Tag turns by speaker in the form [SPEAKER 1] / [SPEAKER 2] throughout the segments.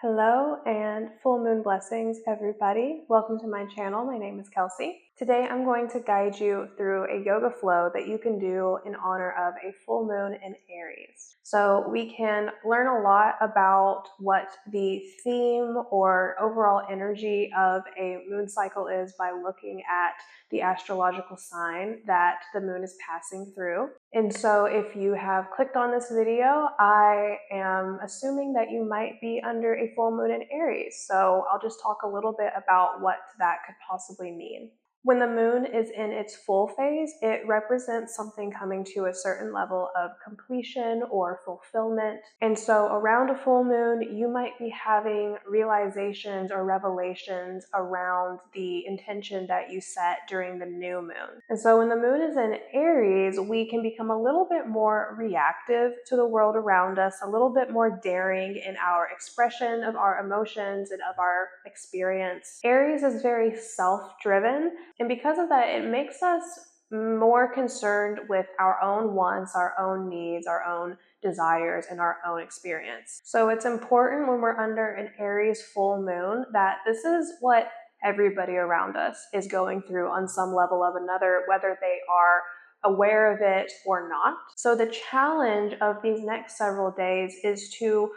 [SPEAKER 1] Hello and full moon blessings, everybody. Welcome to my channel. My name is Kelsey. Today I'm going to guide you through a yoga flow that you can do in honor of a full moon in Aries. So we can learn a lot about what the theme or overall energy of a moon cycle is by looking at the astrological sign that the moon is passing through. And so if you have clicked on this video, I am assuming that you might be under a full moon in Aries. So I'll just talk a little bit about what that could possibly mean. When the moon is in its full phase, it represents something coming to a certain level of completion or fulfillment. And so around a full moon, you might be having realizations or revelations around the intention that you set during the new moon. And so when the moon is in Aries, we can become a little bit more reactive to the world around us, a little bit more daring in our expression of our emotions and of our experience. Aries is very self-driven. And because of that, it makes us more concerned with our own wants, our own needs, our own desires, and our own experience. So it's important when we're under an Aries full moon that this is what everybody around us is going through on some level or another, whether they are aware of it or not. So the challenge of these next several days is to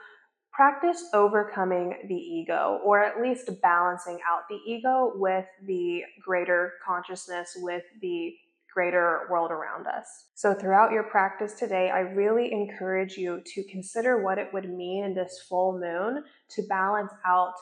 [SPEAKER 1] practice overcoming the ego, or at least balancing out the ego with the greater consciousness, with the greater world around us. So throughout your practice today, I really encourage you to consider what it would mean in this full moon to balance out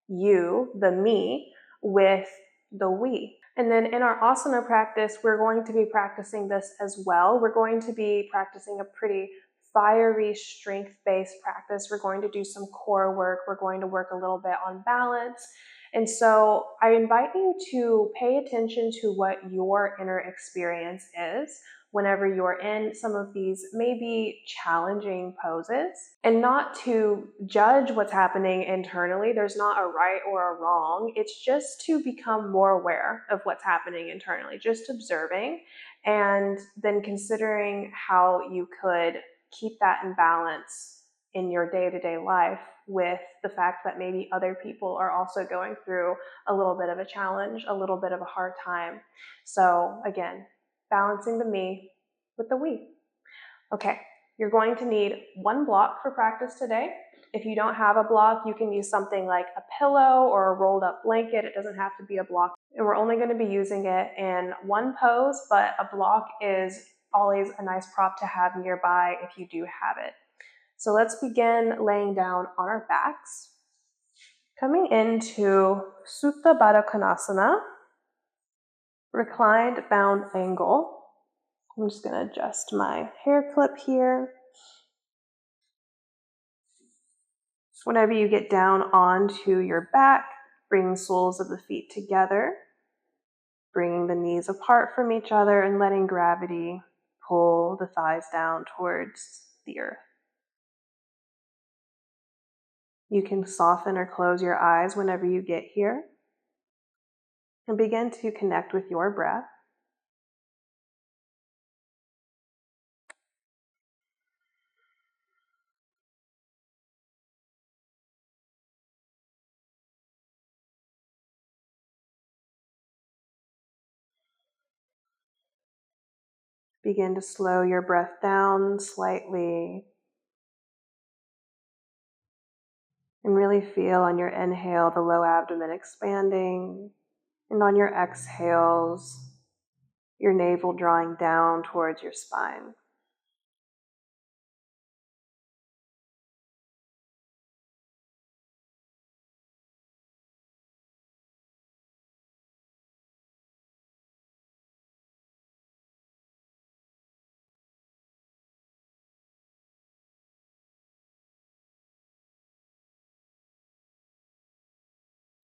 [SPEAKER 1] you, the me, with the we. And then in our asana practice, we're going to be practicing this as well. We're going to be practicing a pretty fiery, strength-based practice. We're going to do some core work. We're going to work a little bit on balance. And so I invite you to pay attention to what your inner experience is whenever you're in some of these maybe challenging poses, and not to judge what's happening internally. There's not a right or a wrong. It's just to become more aware of what's happening internally, just observing, and then considering how you could keep that in balance in your day-to-day life with the fact that maybe other people are also going through a little bit of a challenge, a little bit of a hard time. So again, balancing the me with the we. Okay, you're going to need one block for practice today. If you don't have a block, you can use something like a pillow or a rolled up blanket. It doesn't have to be a block. And we're only going to be using it in one pose, but a block is always a nice prop to have nearby if you do have it. So let's begin laying down on our backs. Coming into Supta Baddha Konasana, reclined bound angle. I'm just going to adjust my hair clip here. Whenever you get down onto your back, bring the soles of the feet together, bringing the knees apart from each other and letting gravity pull the thighs down towards the earth. You can soften or close your eyes whenever you get here and begin to connect with your breath. Begin to slow your breath down slightly and really feel on your inhale the low abdomen expanding, and on your exhales your navel drawing down towards your spine.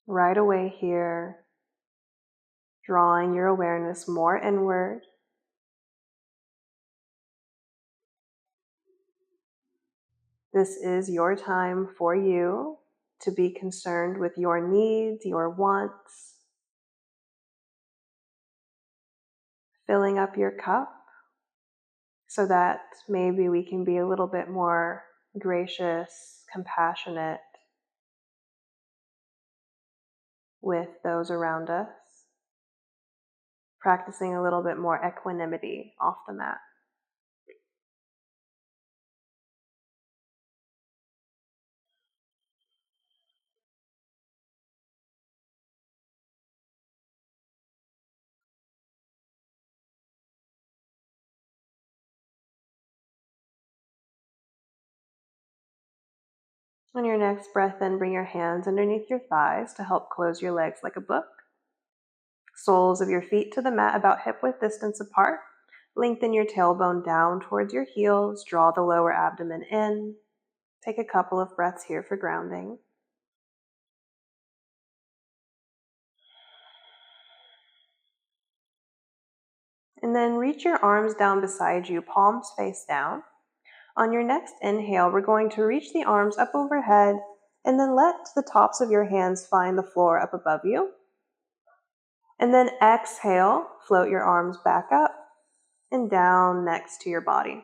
[SPEAKER 1] Right away here, drawing your awareness more inward. This is your time for you to be concerned with your needs, your wants, filling up your cup so that maybe we can be a little bit more gracious, compassionate, with those around us, practicing a little bit more equanimity off the mat. On your next breath in, bring your hands underneath your thighs to help close your legs like a book. Soles of your feet to the mat about hip-width distance apart. Lengthen your tailbone down towards your heels. Draw the lower abdomen in. Take a couple of breaths here for grounding. And then reach your arms down beside you, palms face down. On your next inhale, we're going to reach the arms up overhead and then let the tops of your hands find the floor up above you. And then exhale, float your arms back up and down next to your body.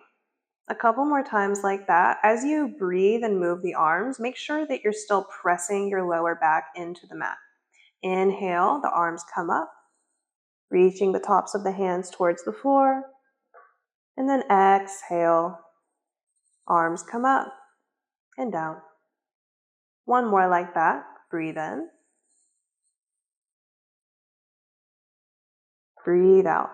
[SPEAKER 1] A couple more times like that. As you breathe and move the arms, make sure that you're still pressing your lower back into the mat. Inhale, the arms come up, reaching the tops of the hands towards the floor. And then exhale, arms come up and down. One more like that. Breathe in. Breathe out.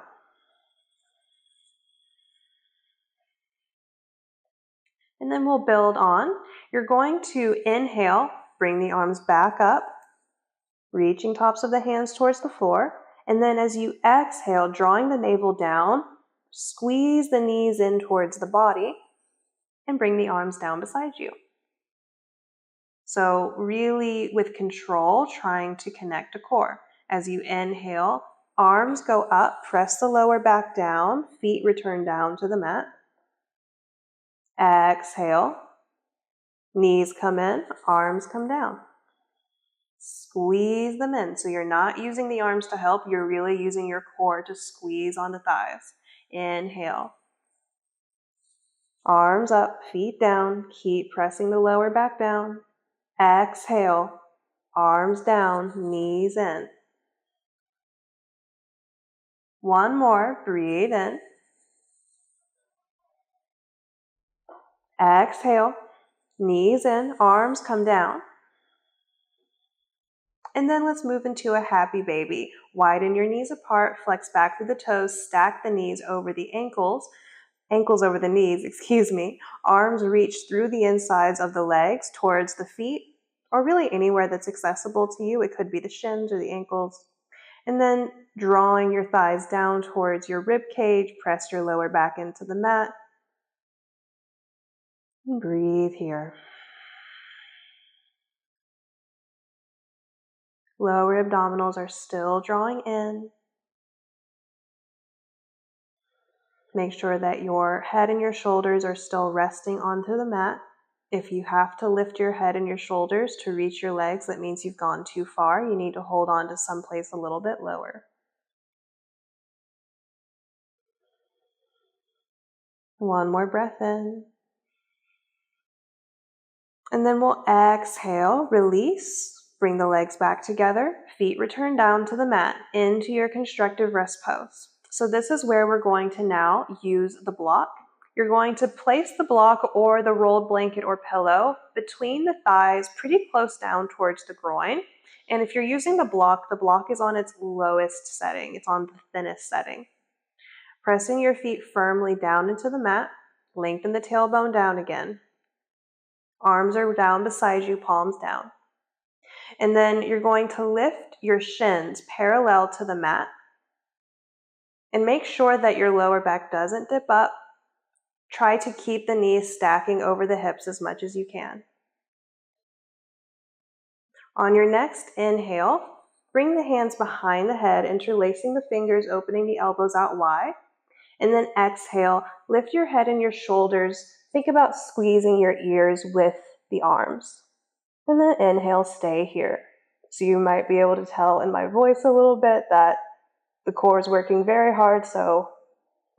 [SPEAKER 1] And then we'll build on. You're going to inhale, bring the arms back up, reaching tops of the hands towards the floor. And then as you exhale, drawing the navel down, squeeze the knees in towards the body and bring the arms down beside you. So really with control, trying to connect to core. As you inhale, arms go up, press the lower back down, feet return down to the mat. Exhale, knees come in, arms come down. Squeeze them in. So you're not using the arms to help, you're really using your core to squeeze on the thighs. Inhale. Arms up, feet down, keep pressing the lower back down. Exhale, arms down, knees in. One more, breathe in. Exhale, knees in, arms come down. And then let's move into a happy baby. Widen your knees apart, flex back through the toes, stack the knees over the ankles over the knees, Arms reach through the insides of the legs towards the feet, or really anywhere that's accessible to you. It could be the shins or the ankles. And then drawing your thighs down towards your rib cage, press your lower back into the mat. And breathe here. Lower abdominals are still drawing in. Make sure that your head and your shoulders are still resting onto the mat. If you have to lift your head and your shoulders to reach your legs, that means you've gone too far. You need to hold on to someplace a little bit lower. One more breath in. And then we'll exhale, release, bring the legs back together, feet return down to the mat, into your constructive rest pose. So this is where we're going to now use the block. You're going to place the block or the rolled blanket or pillow between the thighs, pretty close down towards the groin. And if you're using the block is on its lowest setting. It's on the thinnest setting. Pressing your feet firmly down into the mat, lengthen the tailbone down again. Arms are down beside you, palms down. And then you're going to lift your shins parallel to the mat. And make sure that your lower back doesn't dip up. Try to keep the knees stacking over the hips as much as you can. On your next inhale, bring the hands behind the head, interlacing the fingers, opening the elbows out wide. And then exhale, lift your head and your shoulders. Think about squeezing your ears with the arms. And then inhale, stay here. So you might be able to tell in my voice a little bit that the core is working very hard, so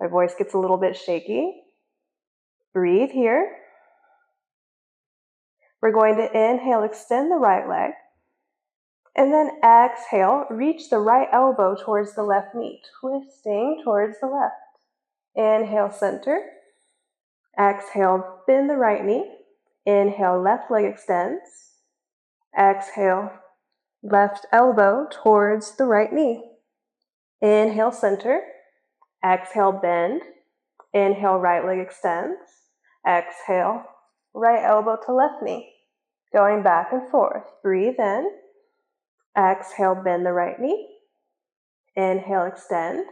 [SPEAKER 1] my voice gets a little bit shaky. Breathe here. We're going to inhale, extend the right leg. And then exhale, reach the right elbow towards the left knee, twisting towards the left. Inhale, center. Exhale, bend the right knee. Inhale, left leg extends. Exhale, left elbow towards the right knee. Inhale, center. Exhale, bend. Inhale, right leg extends. Exhale, right elbow to left knee. Going back and forth. Breathe in. Exhale, bend the right knee. Inhale, extend.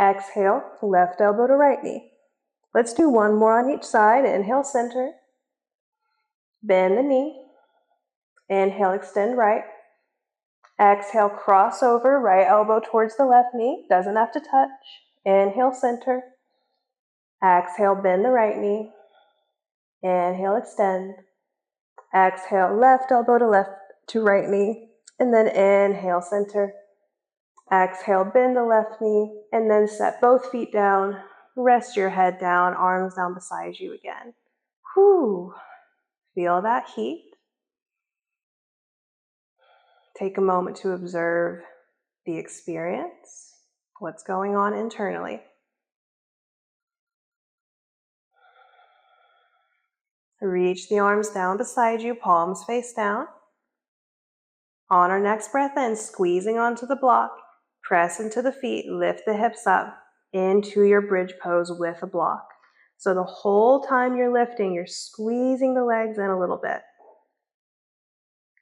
[SPEAKER 1] Exhale, left elbow to right knee. Let's do one more on each side. Inhale, center. Bend the knee. Inhale, extend right. Exhale, cross over, right elbow towards the left knee. Doesn't have to touch. Inhale, center. Exhale, bend the right knee. Inhale, extend. Exhale, left elbow to right knee. And then inhale, center. Exhale, bend the left knee. And then set both feet down. Rest your head down, arms down beside you again. Whew. Feel that heat. Take a moment to observe the experience, what's going on internally. Reach the arms down beside you, palms face down. On our next breath in, squeezing onto the block, press into the feet, lift the hips up into your bridge pose with a block. So the whole time you're lifting, you're squeezing the legs in a little bit.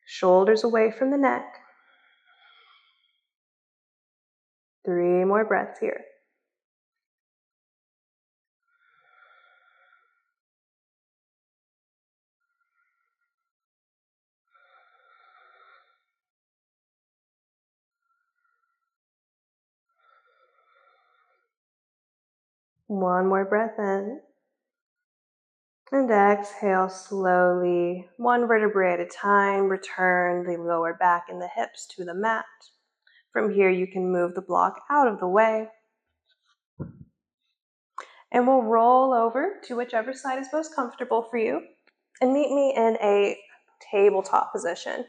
[SPEAKER 1] Shoulders away from the neck. 3 more breaths here. One more breath in. And exhale slowly, one vertebrae at a time. Return the lower back and the hips to the mat. From here, you can move the block out of the way. And we'll roll over to whichever side is most comfortable for you. And meet me in a tabletop position.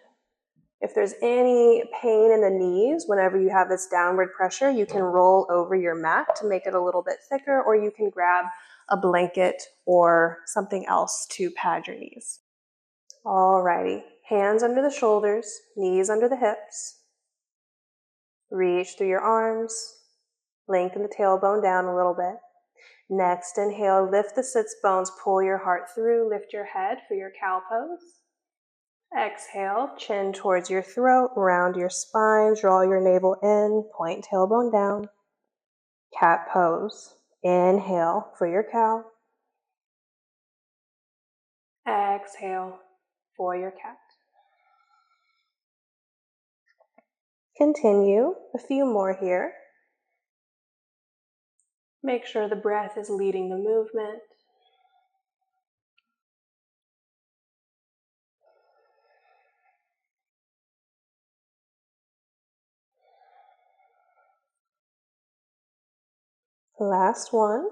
[SPEAKER 1] If there's any pain in the knees, whenever you have this downward pressure, you can roll over your mat to make it a little bit thicker, or you can grab a blanket or something else to pad your knees. Alrighty, hands under the shoulders, knees under the hips. Reach through your arms, lengthen the tailbone down a little bit. Next, inhale, lift the sits bones, pull your heart through, lift your head for your cow pose. Exhale, chin towards your throat, round your spine, draw your navel in, point tailbone down. Cat pose. Inhale for your cow. Exhale for your cat. Continue, a few more here. Make sure the breath is leading the movement. Last one.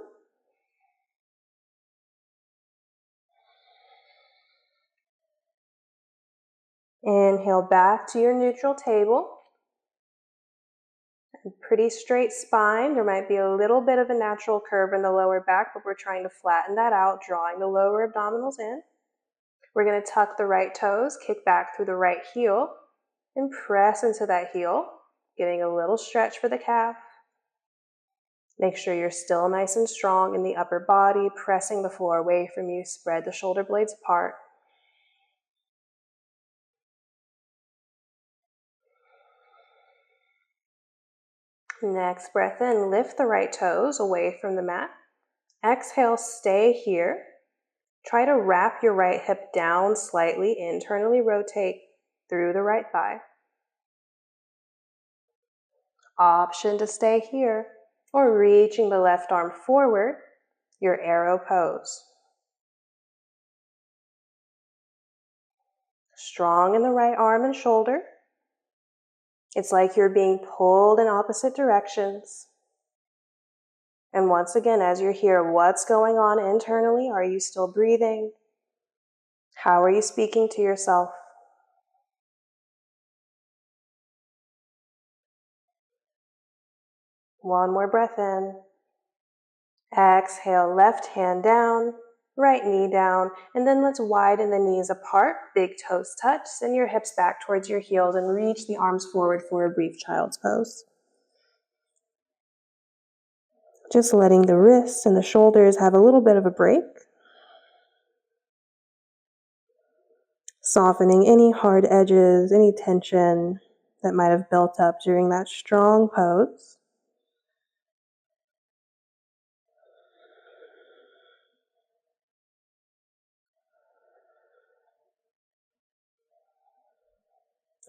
[SPEAKER 1] Inhale back to your neutral table. Pretty straight spine. There might be a little bit of a natural curve in the lower back, but we're trying to flatten that out, drawing the lower abdominals in. We're going to tuck the right toes, kick back through the right heel, and press into that heel, getting a little stretch for the calf. Make sure you're still nice and strong in the upper body, pressing the floor away from you. Spread the shoulder blades apart. Next breath in, lift the right toes away from the mat. Exhale, stay here. Try to wrap your right hip down slightly, internally rotate through the right thigh. Option to stay here, or reaching the left arm forward, your arrow pose. Strong in the right arm and shoulder. It's like you're being pulled in opposite directions. And once again, as you're here, what's going on internally? Are you still breathing? How are you speaking to yourself? One more breath in. Exhale, left hand down, right knee down, and then let's widen the knees apart, big toes touch, send your hips back towards your heels and reach the arms forward for a brief child's pose. Just letting the wrists and the shoulders have a little bit of a break. Softening any hard edges, any tension that might have built up during that strong pose.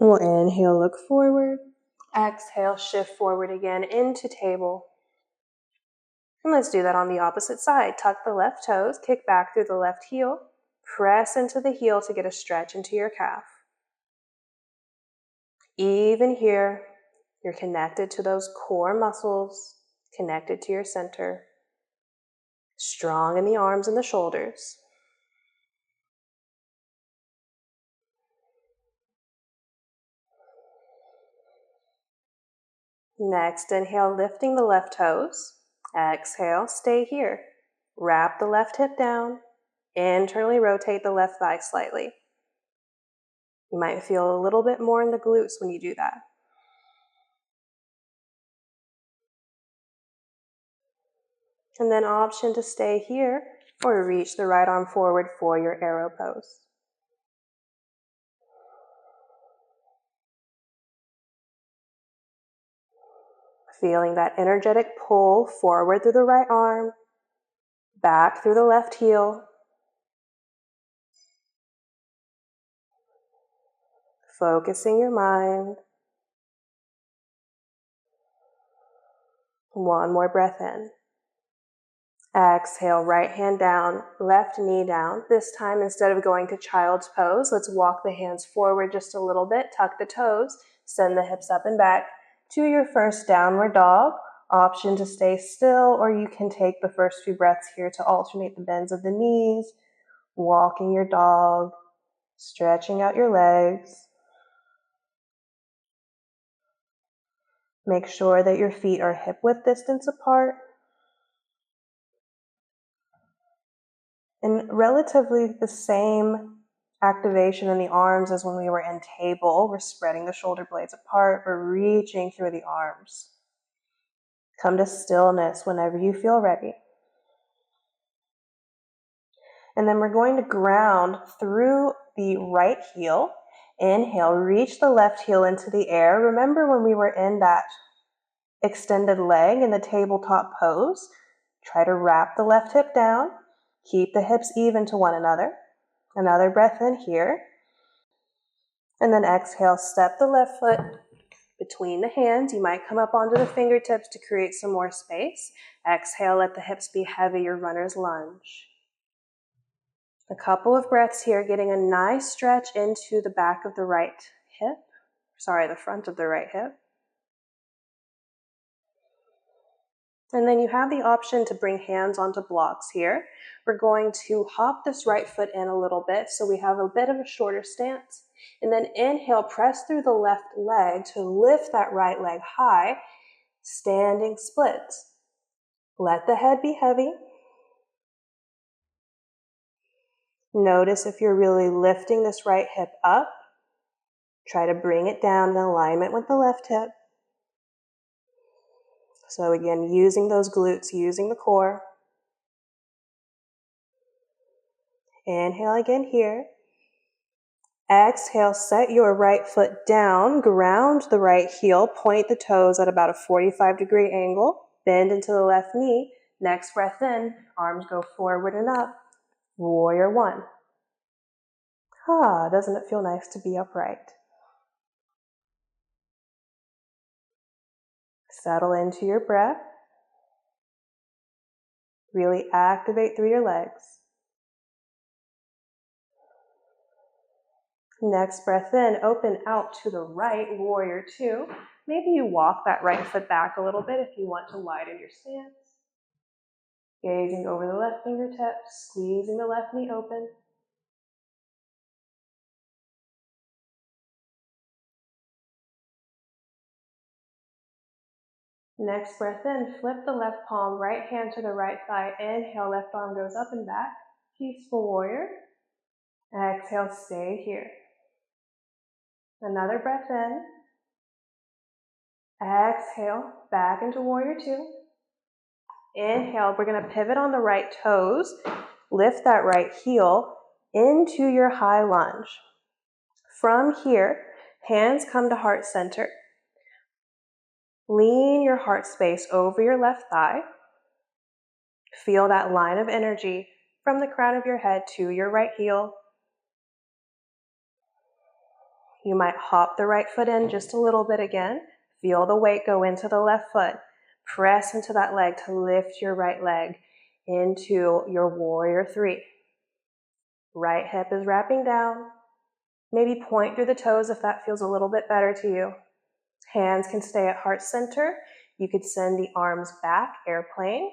[SPEAKER 1] We'll inhale, look forward. Exhale, shift forward again into table. And let's do that on the opposite side. Tuck the left toes, kick back through the left heel, press into the heel to get a stretch into your calf. Even here, you're connected to those core muscles, connected to your center, strong in the arms and the shoulders. Next, inhale, lifting the left toes. Exhale, stay here. Wrap the left hip down. Internally rotate the left thigh slightly. You might feel a little bit more in the glutes when you do that. And then option to stay here or reach the right arm forward for your arrow pose. Feeling that energetic pull forward through the right arm, back through the left heel. Focusing your mind. One more breath in. Exhale, right hand down, left knee down. This time, instead of going to child's pose, let's walk the hands forward just a little bit, tuck the toes, send the hips up and back to your first downward dog. Option to stay still, or you can take the first few breaths here to alternate the bends of the knees, walking your dog, stretching out your legs. Make sure that your feet are hip width distance apart. And relatively the same activation in the arms as when we were in table. We're spreading the shoulder blades apart. We're reaching through the arms. Come to stillness whenever you feel ready. And then we're going to ground through the right heel. Inhale, reach the left heel into the air. Remember when we were in that extended leg in the tabletop pose? Try to wrap the left hip down. Keep the hips even to one another. Another breath in here. And then exhale, step the left foot between the hands. You might come up onto the fingertips to create some more space. Exhale, let the hips be heavy, your runner's lunge. A couple of breaths here, getting a nice stretch into the back of the the front of the right hip. And then you have the option to bring hands onto blocks here. We're going to hop this right foot in a little bit so we have a bit of a shorter stance. And then inhale, press through the left leg to lift that right leg high, standing splits. Let the head be heavy. Notice if you're really lifting this right hip up. Try to bring it down in alignment with the left hip. So again, using those glutes, using the core. Inhale again here. Exhale, set your right foot down, ground the right heel, point the toes at about a 45-degree angle, bend into the left knee. Next breath in, arms go forward and up. Warrior one. Doesn't it feel nice to be upright? Settle into your breath. Really activate through your legs. Next breath in, open out to the right, warrior two. Maybe you walk that right foot back a little bit if you want to widen your stance. Gazing over the left fingertips, squeezing the left knee open. Next breath in, flip the left palm, right hand to the right thigh. Inhale, left arm goes up and back. Peaceful warrior. Exhale, stay here. Another breath in. Exhale, back into warrior two. Inhale, we're going to pivot on the right toes. Lift that right heel into your high lunge. From here, hands come to heart center. Lean your heart space over your left thigh. Feel that line of energy from the crown of your head to your right heel. You might hop the right foot in just a little bit again. Feel the weight go into the left foot. Press into that leg to lift your right leg into your warrior three. Right hip is wrapping down. Maybe point through the toes if that feels a little bit better to you. Hands can stay at heart center. You could send the arms back, airplane.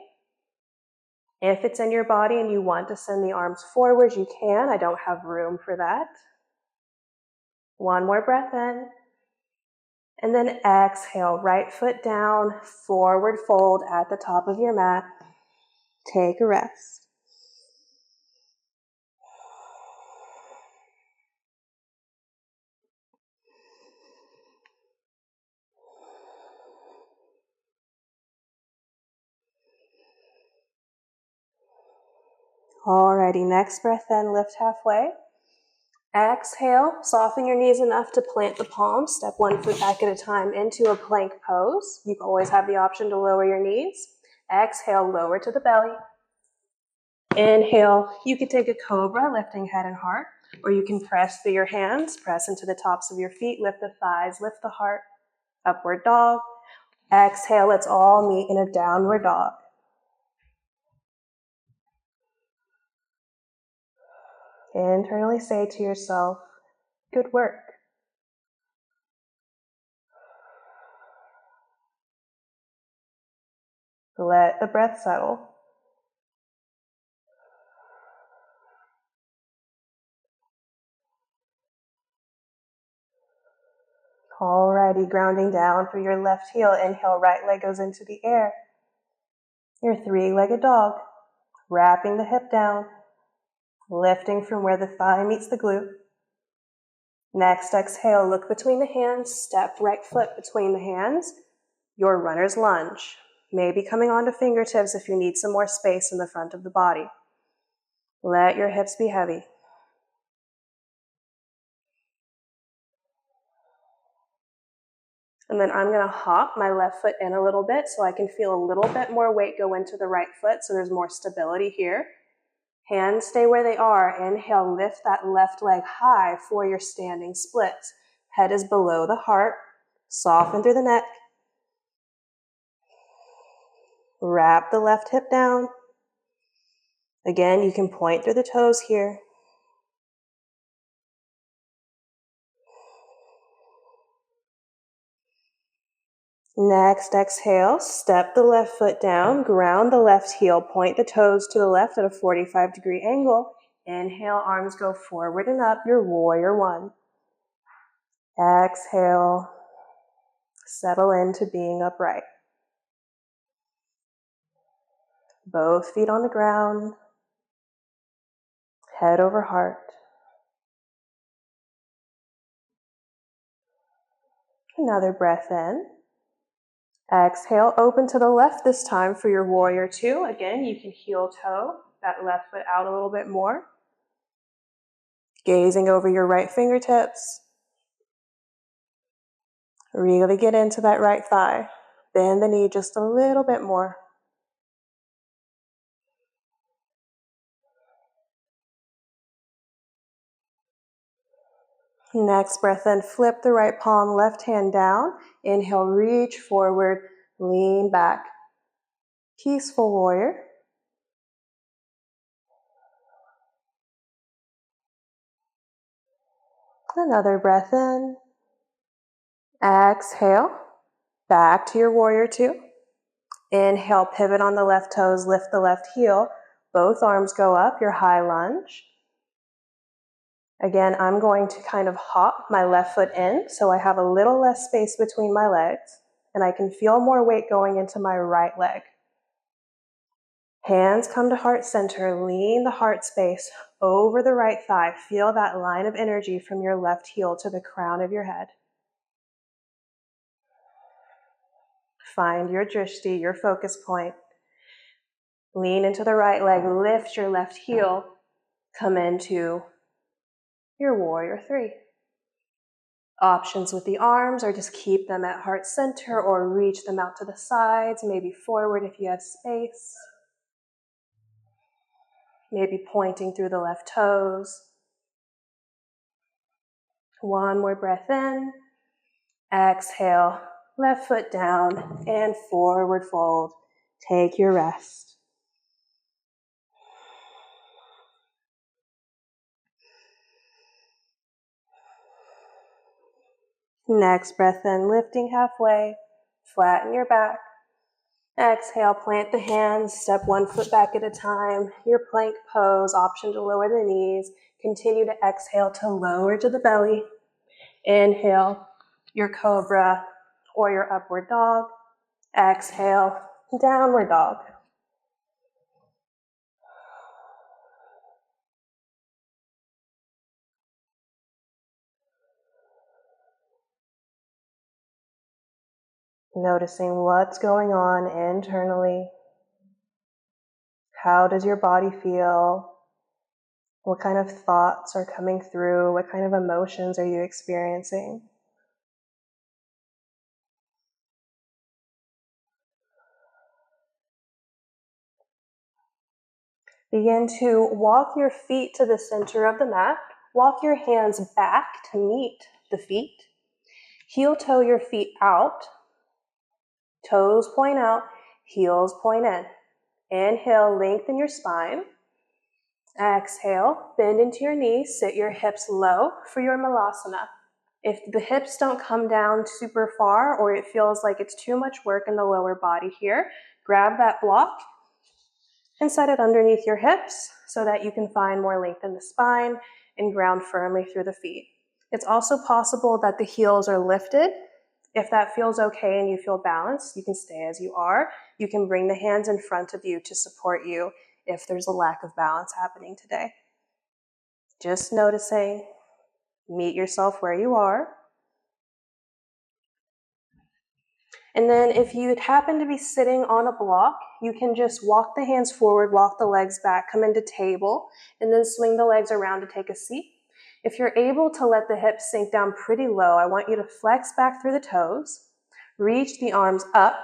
[SPEAKER 1] If it's in your body and you want to send the arms forward, you can. I don't have room for that. One more breath in. And then exhale, right foot down, forward fold at the top of your mat. Take a rest. Alrighty, next breath in, lift halfway. Exhale, soften your knees enough to plant the palms. Step one foot back at a time into a plank pose. You always have the option to lower your knees. Exhale, lower to the belly. Inhale, you could take a cobra, lifting head and heart, or you can press through your hands, press into the tops of your feet, lift the thighs, lift the heart. Upward dog. Exhale, let's all meet in a downward dog. Internally say to yourself, good work. Let the breath settle. Alrighty, grounding down through your left heel. Inhale, right leg goes into the air. Your three-legged dog. Wrapping the hip down. Lifting from where the thigh meets the glute. Next, exhale, look between the hands. Step right foot between the hands. Your runner's lunge. Maybe coming onto fingertips if you need some more space in the front of the body. Let your hips be heavy. And then I'm going to hop my left foot in a little bit so I can feel a little bit more weight go into the right foot so there's more stability here. Hands stay where they are. Inhale, lift that left leg high for your standing splits. Head is below the heart. Soften through the neck. Wrap the left hip down. Again, you can point through the toes here. Next, exhale, step the left foot down, ground the left heel, point the toes to the left at a 45-degree angle. Inhale, arms go forward and up, your warrior one. Exhale, settle into being upright. Both feet on the ground, head over heart. Another breath in. Exhale, open to the left this time for your warrior two. Again, you can heel toe that left foot out a little bit more. Gazing over your right fingertips. Really get into that right thigh. Bend the knee just a little bit more. Next breath in, flip the right palm, left hand down. Inhale, reach forward, lean back. Peaceful warrior. Another breath in. Exhale, back to your warrior two. Inhale, pivot on the left toes, lift the left heel. Both arms go up, your high lunge. Again, I'm going to kind of hop my left foot in so I have a little less space between my legs. and I can feel more weight going into my right leg. Hands come to heart center, lean the heart space over the right thigh. Feel that line of energy from your left heel to the crown of your head. Find your drishti, your focus point. Lean into the right leg, lift your left heel, come into your warrior three. Options with the arms are just keep them at heart center or reach them out to the sides, maybe forward if you have space. Maybe pointing through the left toes. One more breath in. Exhale, left foot down and forward fold. Take your rest. Next breath in, lifting halfway, flatten your back. Exhale, plant the hands, step one foot back at a time. Your plank pose, option to lower the knees. Continue to exhale to lower to the belly. Inhale, your cobra or your upward dog. Exhale, downward dog. Noticing what's going on internally. How does your body feel? What kind of thoughts are coming through? What kind of emotions are you experiencing? Begin to walk your feet to the center of the mat. Walk your hands back to meet the feet. Heel toe your feet out. Toes point out, heels point in. Inhale, lengthen your spine. Exhale, bend into your knees, sit your hips low for your malasana. If the hips don't come down super far or it feels like it's too much work in the lower body here, grab that block and set it underneath your hips so that you can find more length in the spine and ground firmly through the feet. It's also possible that the heels are lifted. If that feels okay and you feel balanced, you can stay as you are. You can bring the hands in front of you to support you if there's a lack of balance happening today. Just noticing, meet yourself where you are. And then if you happen to be sitting on a block, you can just walk the hands forward, walk the legs back, come into table, and then swing the legs around to take a seat. If you're able to let the hips sink down pretty low, I want you to flex back through the toes, reach the arms up,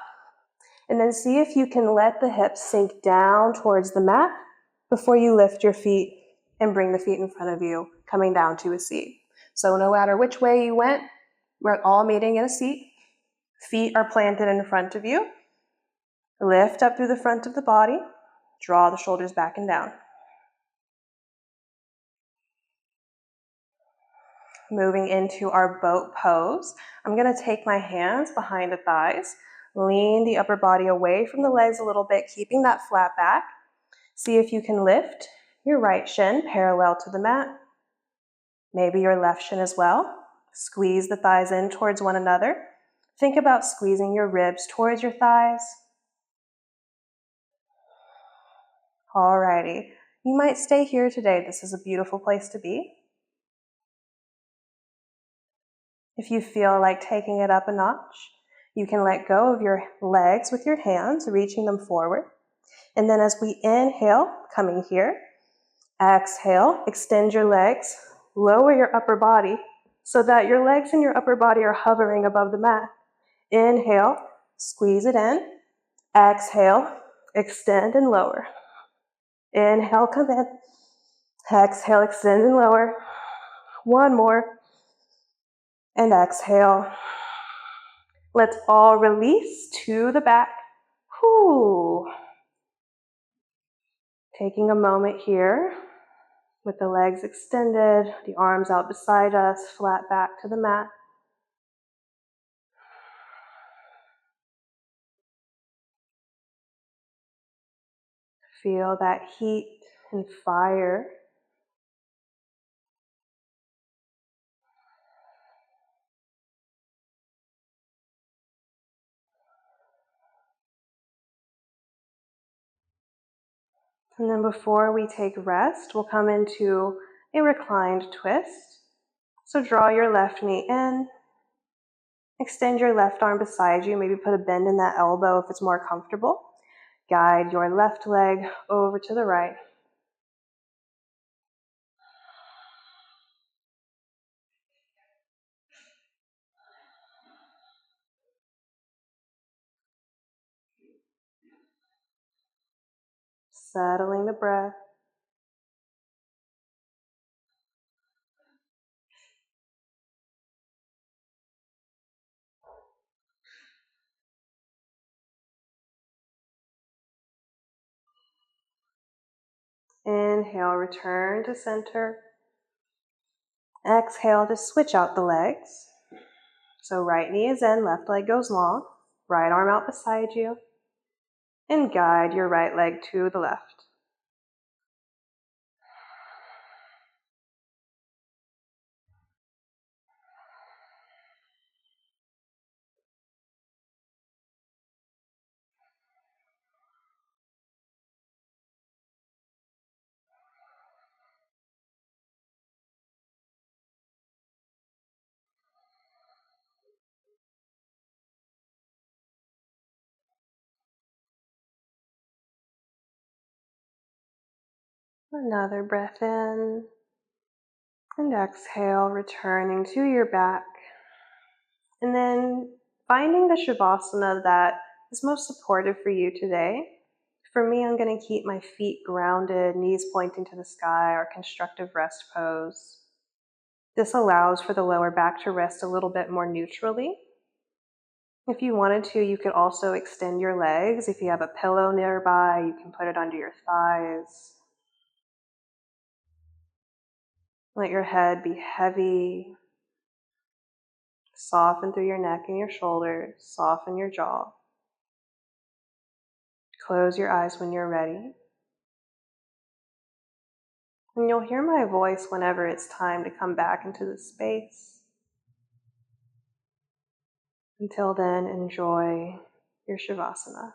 [SPEAKER 1] and then see if you can let the hips sink down towards the mat before you lift your feet and bring the feet in front of you, coming down to a seat. So no matter which way you went, we're all meeting in a seat. Feet are planted in front of you. Lift up through the front of the body. Draw the shoulders back and down. Moving into our boat pose. I'm going to take my hands behind the thighs. Lean the upper body away from the legs a little bit, keeping that flat back. See if you can lift your right shin parallel to the mat. Maybe your left shin as well. Squeeze the thighs in towards one another. Think about squeezing your ribs towards your thighs. Alrighty, you might stay here today. This is a beautiful place to be. If you feel like taking it up a notch, you can let go of your legs with your hands, reaching them forward. And then as we inhale, coming here, exhale, extend your legs, lower your upper body so that your legs and your upper body are hovering above the mat. Inhale, squeeze it in. Exhale, extend and lower. Inhale, come in. Exhale, extend and lower. One more. And exhale. Let's all release to the back. Whew. Taking a moment here with the legs extended, the arms out beside us, flat back to the mat. Feel that heat and fire. And then before we take rest, we'll come into a reclined twist. So draw your left knee in, extend your left arm beside you, maybe put a bend in that elbow if it's more comfortable. Guide your left leg over to the right. Settling the breath. Inhale, return to center. Exhale to switch out the legs. So right knee is in, left leg goes long. Right arm out beside you. And guide your right leg to the left. Another breath in. And exhale, returning to your back. And then finding the Shavasana that is most supportive for you today. For me, I'm going to keep my feet grounded, knees pointing to the sky, or constructive rest pose. This allows for the lower back to rest a little bit more neutrally. If you wanted to, you could also extend your legs. If you have a pillow nearby, you can put it under your thighs. Let your head be heavy. Soften through your neck and your shoulders. Soften your jaw. Close your eyes when you're ready. And you'll hear my voice whenever it's time to come back into the space. Until then, enjoy your Shavasana.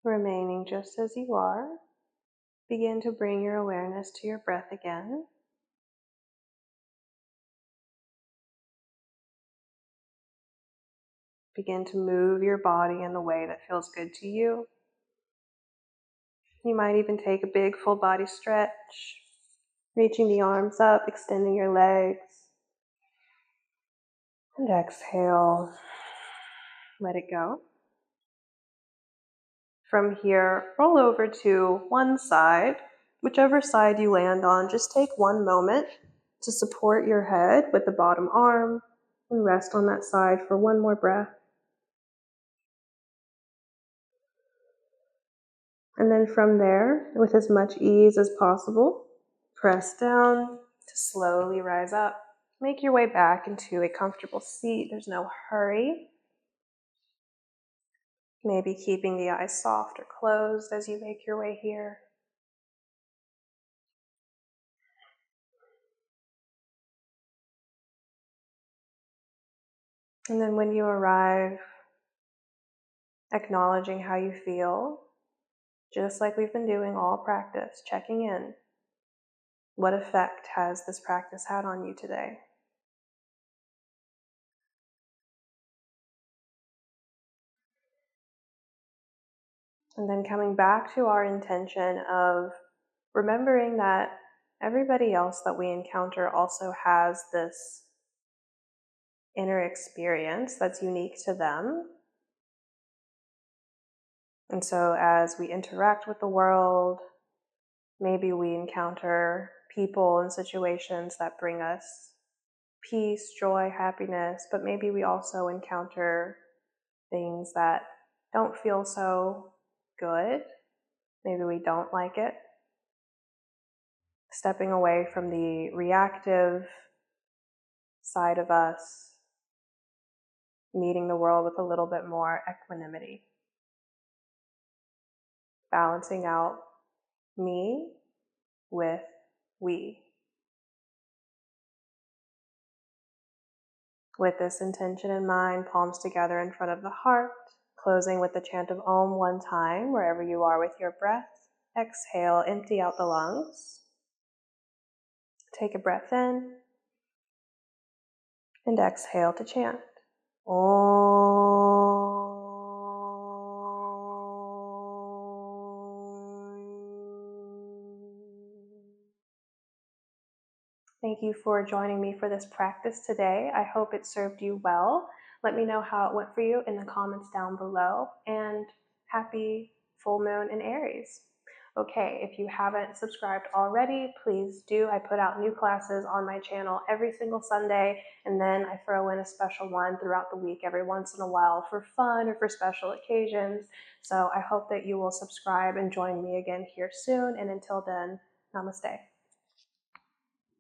[SPEAKER 1] Remaining just as you are, begin to bring your awareness to your breath again. Begin to move your body in the way that feels good to you. You might even take a big full body stretch, reaching the arms up, extending your legs. And exhale, let it go. From here, roll over to one side. Whichever side you land on, just take one moment to support your head with the bottom arm and rest on that side for one more breath. And then from there, with as much ease as possible, press down to slowly rise up. Make your way back into a comfortable seat. There's no hurry. Maybe keeping the eyes soft or closed as you make your way here. And then when you arrive, acknowledging how you feel, just like we've been doing all practice, checking in. What effect has this practice had on you today? And then coming back to our intention of remembering that everybody else that we encounter also has this inner experience that's unique to them. And so as we interact with the world, maybe we encounter people and situations that bring us peace, joy, happiness, but maybe we also encounter things that don't feel so good. Maybe we don't like it. Stepping away from the reactive side of us, meeting the world with a little bit more equanimity. Balancing out me with we. With this intention in mind, palms together in front of the heart, closing with the chant of Om one time, wherever you are with your breath. Exhale, empty out the lungs. Take a breath in, and exhale to chant. Om. Thank you for joining me for this practice today. I hope it served you well. Let me know how it went for you in the comments down below. And happy full moon in Aries. Okay, if you haven't subscribed already, please do. I put out new classes on my channel every single Sunday, and then I throw in a special one throughout the week every once in a while for fun or for special occasions. So I hope that you will subscribe and join me again here soon. And until then, namaste.